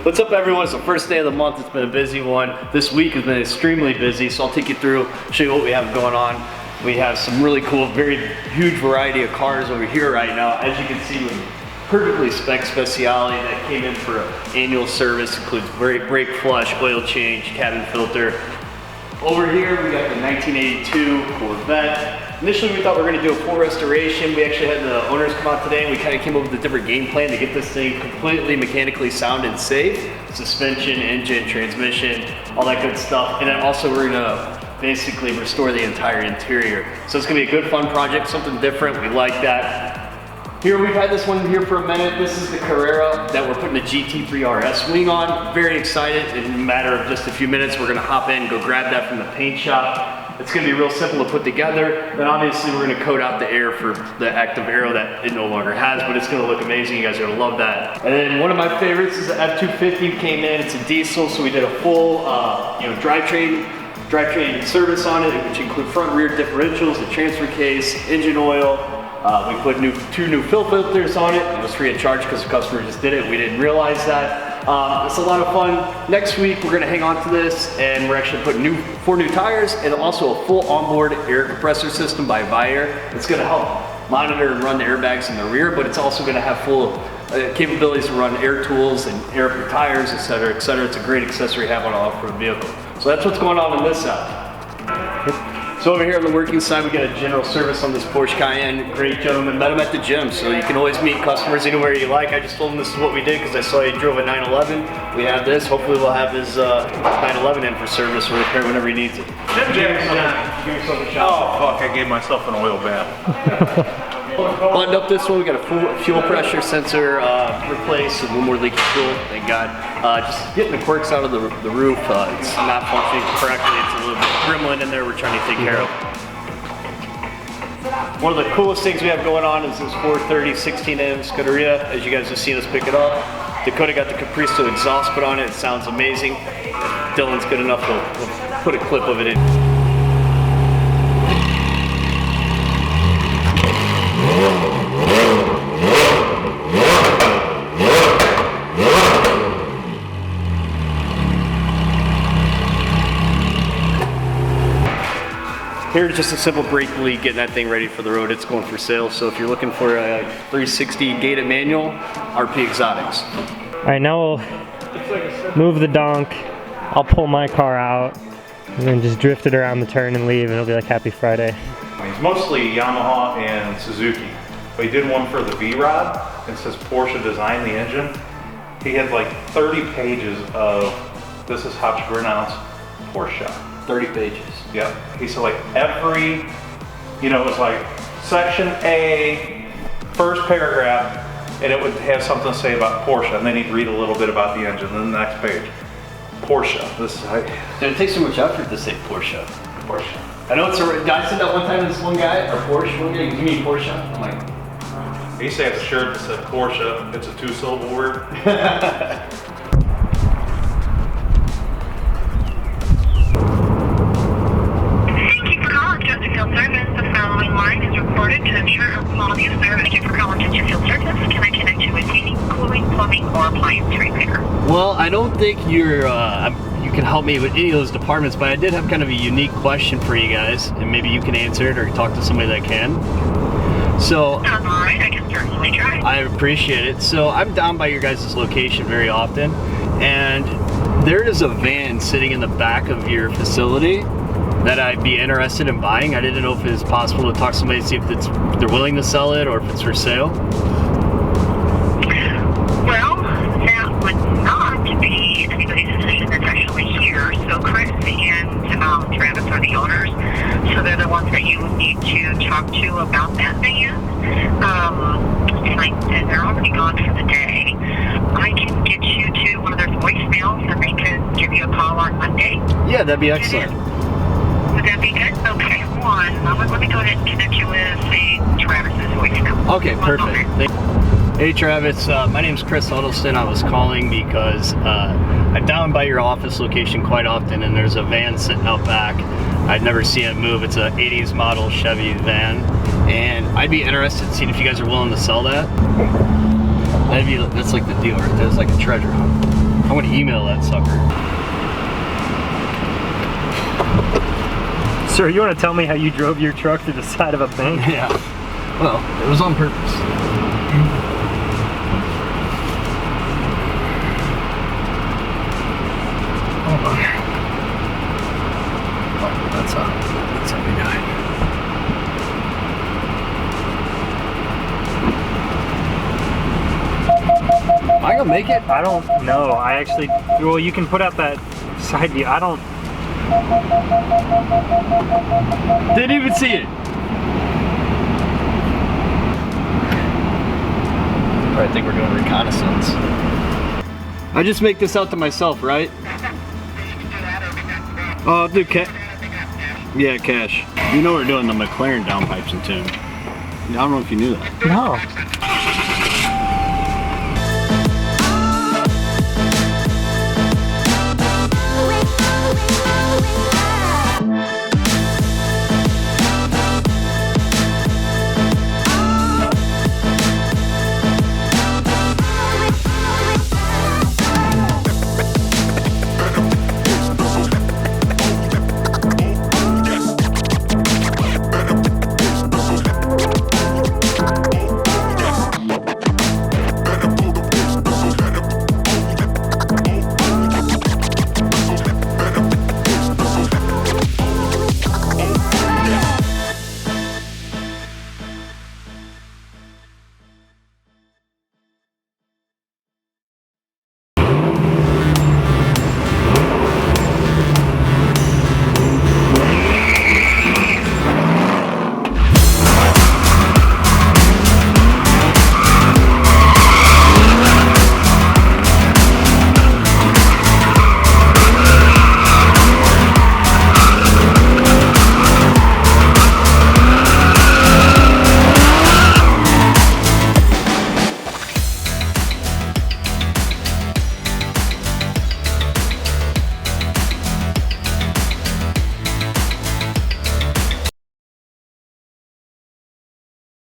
What's up everyone? It's the first day of the month. It's been a busy one. This week has been extremely busy, so I'll take you through, show you what we have going on. We have some really cool, very huge variety of cars over here right now. As you can see, with perfectly spec Speciale that came in for an annual service, includes brake flush, oil change, cabin filter. Over here we got the 1982 Corvette. Initially we thought we were going to do a full restoration. We actually had the owners come out today and we kind of came up with a different game plan to get this thing completely mechanically sound and safe. Suspension, engine, transmission, all that good stuff. And then also we're going to basically restore the entire interior. So it's going to be a good fun project, something different. We like that. Here we've had this one here for a minute. This is the Carrera that we're putting the GT3 RS wing on. Very excited. In a matter of just a few minutes, we're gonna hop in, go grab that from the paint shop. It's gonna be real simple to put together. Then obviously we're gonna coat out the air for the active aero that it no longer has, but it's gonna look amazing. You guys are gonna love that. And then one of my favorites is the F250 came in. It's a diesel, so we did a full drivetrain service on it, which include front rear differentials, the transfer case, engine oil. We put two new fill filters on it. It was free of charge because the customer just did it. We didn't realize that. It's a lot of fun. Next week we're going to hang on to this and we're actually putting 4 new tires and also a full onboard air compressor system by Viair. It's going to help monitor and run the airbags in the rear, but it's also going to have full capabilities to run air tools and air tires, etc., etc. It's a great accessory to have on an off-road vehicle. So that's what's going on this side. So over here on the working side, we got a general service on this Porsche Cayenne. Great gentleman, met him at the gym, so you can always meet customers anywhere you like. I just told him this is what we did because I saw he drove a 911. We have this. Hopefully we'll have his 911 in for service or repair whenever he needs it. Give yourself a shot. Oh fuck, I gave myself an oil bath. Buttoned up this one, we got a full fuel pressure sensor replaced, and one more leaky fuel, thank God. Just getting the quirks out of the roof. It's not functioning correctly. It's a little bit gremlin in there we're trying to take care of. One of the coolest things we have going on is this 430 16M Scuderia. As you guys have seen us pick it up. Dakota got the Capristo exhaust put on it. It sounds amazing. If Dylan's good enough, we'll put a clip of it in. Here's just a simple brake lead, getting that thing ready for the road. It's going for sale. So if you're looking for a 360 gated manual, RP Exotics. All right, now we'll move the donk. I'll pull my car out and then just drift it around the turn and leave, and it'll be like Happy Friday. It's mostly Yamaha and Suzuki. But he did one for the V-Rod. It says Porsche designed the engine. He had like 30 pages of this is how to pronounce Porsche. 30 pages. Yeah. He said like every, it was like section A, first paragraph, and it would have something to say about Porsche, and then he'd read a little bit about the engine, and then the next page, Porsche. This is how. Did it take so much effort to say Porsche? Porsche. I know it's a guy said that one time to this one guy, or Porsche, one guy, you mean Porsche? I'm like, he used to have a shirt that said Porsche. It's a 2-syllable word. To ensure a quality of service. Thank you for calling Kitchen Field Service. Can I connect you with heating, cooling, plumbing, or appliance repair? Well, I don't think you can help me with any of those departments, but I did have kind of a unique question for you guys, and maybe you can answer it or talk to somebody that can. So, all right, I can certainly try. I appreciate it. So I'm down by your guys' location very often, and there is a van sitting in the back of your facility that I'd be interested in buying. I didn't know if it's possible to talk to somebody to see if they're willing to sell it or if it's for sale. Well, that would not be anybody's decision that's actually here. So Chris and Travis are the owners, so they're the ones that you would need to talk to about that van. And they're already gone for the day. I can get you to one of their voicemails and they can give you a call on Monday. Yeah, that'd be excellent. Would that be good? Okay, hold on. Let me go ahead and connect you with Travis's voicemail. Okay, perfect. Hey Travis, my name's Chris Huddleston. I was calling because I'm down by your office location quite often, and there's a van sitting out back. I'd never seen it move. It's an 80s model Chevy van, and I'd be interested in seeing if you guys are willing to sell that. That's like the deal right there. It's like a treasure hunt. I'm gonna email that sucker. Sir, you want to tell me how you drove your truck through the side of a bank? Yeah. Well, it was on purpose. Hold on. Oh, that's a guy. Am I gonna make it? I don't know. I actually, well, you can put out that side view. I don't. Didn't even see it. I think we're doing reconnaissance. I just make this out to myself, right? Oh, I'll do cash. Yeah, cash. You know we're doing the McLaren downpipes in tune. I don't know if you knew that. No.